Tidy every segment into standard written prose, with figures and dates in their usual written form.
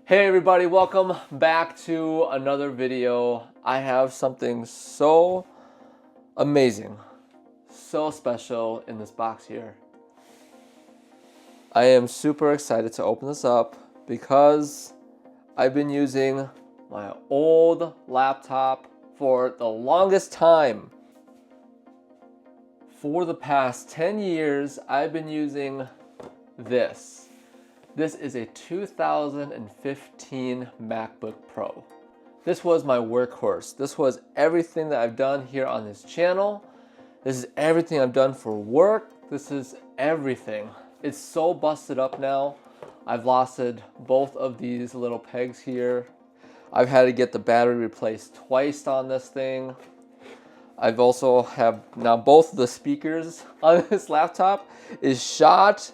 Hey everybody, welcome back to another video. I have something so amazing, so special in this box here. I am super excited to open this up because I've been using my old laptop for the longest time. For the past 10 years, I've been using this. This is a 2015 MacBook Pro. This was my workhorse. This was everything that I've done here on this channel. This is everything I've done for work. This is everything. It's so busted up now. I've lost both of these little pegs here. I've had to get the battery replaced twice on this thing. I've also have now both of the speakers on this laptop is shot.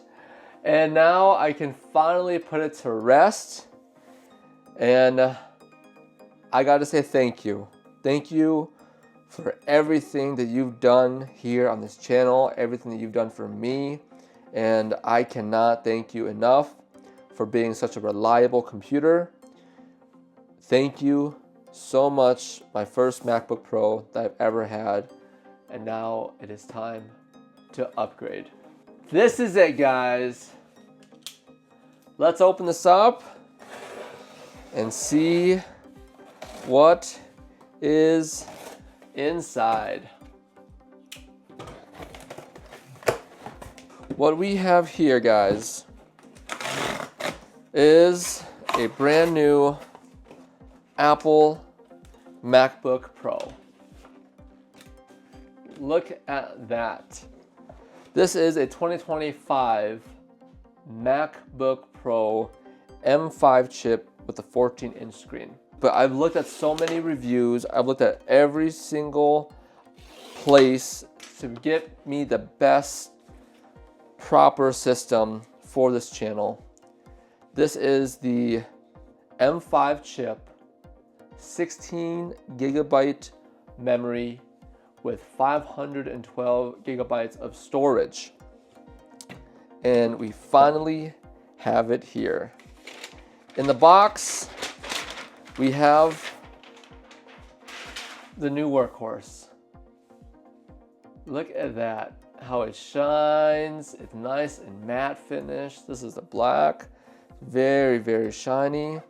And now I can finally put it to rest. And I got to say thank you. Thank you for everything that you've done here on this channel, everything that you've done for me. And I cannot thank you enough for being such a reliable computer. Thank you so much. My first MacBook Pro that I've ever had. And now it is time to upgrade. This is it, guys. Let's open this up and see what is inside. What we have here, guys, is a brand new Apple MacBook Pro. Look at that. This is a 2025 MacBook Pro M5 chip with a 14-inch screen. But I've looked at so many reviews. I've looked at every single place to get me the best proper system for this channel. This is the M5 chip, 16 gigabyte memory with 512 gigabytes of storage. And we finally have it here. In the box, we have the new workhorse. Look at that, how it shines. It's nice and matte finish. This is the black, very, very shiny.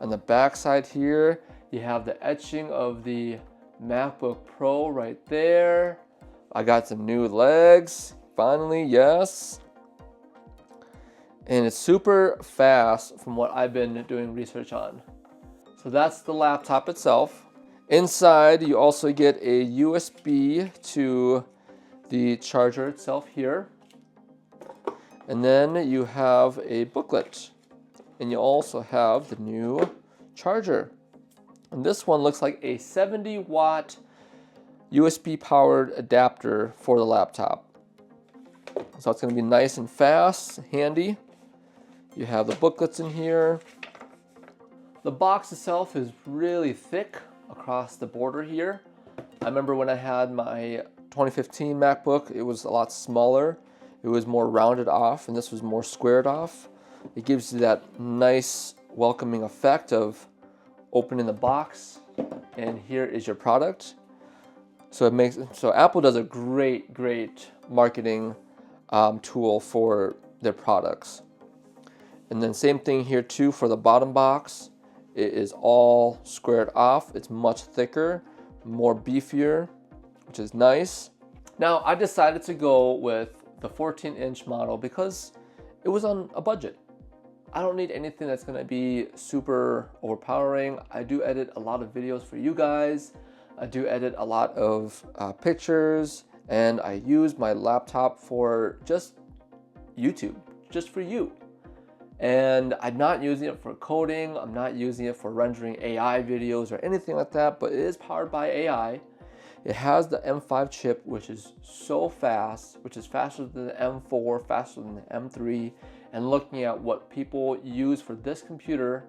On the back side here, you have the etching of the MacBook Pro right there. I got some new legs, finally, yes. And it's super fast from what I've been doing research on. So that's the laptop itself. Inside, you also get a USB to the charger itself here. And then you have a booklet. And you also have the new charger. And this one looks like a 70-watt USB powered adapter for the laptop. So it's going to be nice and fast, handy. You have the booklets in here. The box itself is really thick across the border here. I remember when I had my 2015 MacBook, it was a lot smaller. It was more rounded off, and this was more squared off. It gives you that nice welcoming effect of opening the box, and here is your product. So Apple does a great marketing tool for their products. And then same thing here too for the bottom box. It is all squared off. It's much thicker, more beefier, which is nice. Now I decided to go with the 14-inch model because it was on a budget. I don't need anything that's gonna be super overpowering. I do edit a lot of videos for you guys. I do edit a lot of pictures, and I use my laptop for just YouTube, just for you. And I'm not using it for coding. I'm not using it for rendering AI videos or anything like that, but it is powered by AI. It has the M5 chip, which is so fast, which is faster than the M4, faster than the M3. And looking at what people use for this computer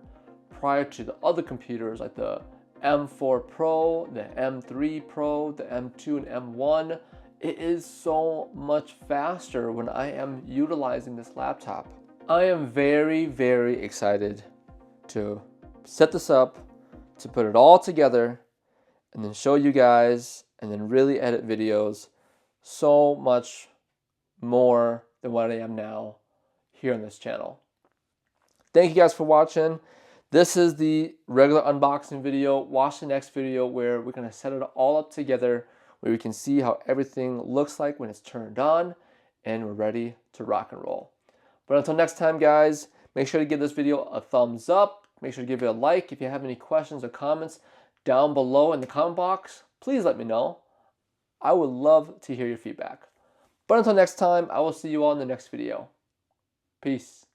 prior to the other computers like the M4 Pro, the M3 Pro, the M2 and M1, it is so much faster when I am utilizing this laptop. I am very, very excited to set this up, to put it all together, and then show you guys, and then really edit videos so much more than what I am now here on this channel. Thank you guys for watching. This is the regular unboxing video. Watch the next video where we're going to set it all up together, where we can see how everything looks like when it's turned on, and we're ready to rock and roll. But until next time, guys, make sure to give this video a thumbs up. Make sure to give it a like. If you have any questions or comments down below in the comment box, please let me know. I would love to hear your feedback. But until next time, I will see you all in the next video. Peace.